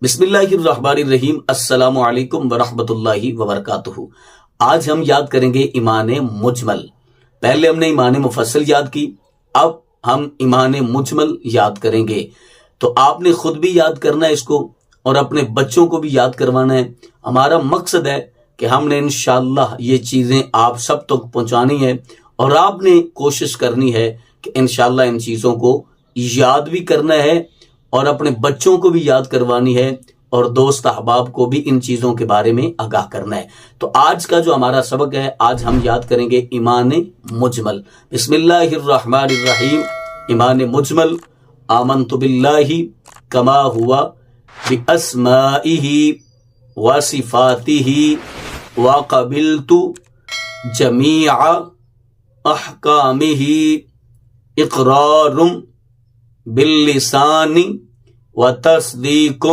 بسم اللہ الرحمن الرحیم، السلام علیکم ورحمۃ اللہ وبرکاتہ۔ آج ہم یاد کریں گے ایمان مجمل۔ پہلے ہم نے ایمان مفصل یاد کی، اب ہم ایمان مجمل یاد کریں گے۔ تو آپ نے خود بھی یاد کرنا ہے اس کو اور اپنے بچوں کو بھی یاد کروانا ہے۔ ہمارا مقصد ہے کہ ہم نے انشاءاللہ یہ چیزیں آپ سب تک پہنچانی ہے اور آپ نے کوشش کرنی ہے کہ انشاءاللہ ان چیزوں کو یاد بھی کرنا ہے اور اپنے بچوں کو بھی یاد کروانی ہے اور دوست احباب کو بھی ان چیزوں کے بارے میں آگاہ کرنا ہے۔ تو آج کا جو ہمارا سبق ہے، آج ہم یاد کریں گے ایمان مجمل۔ بسم اللہ الرحمن الرحیم۔ ایمان مجمل: آمنت باللہ کما ہوا باسمائہ وصفاتہ وقبلت جمیع احکامہ اقرار باللسان و تصدیق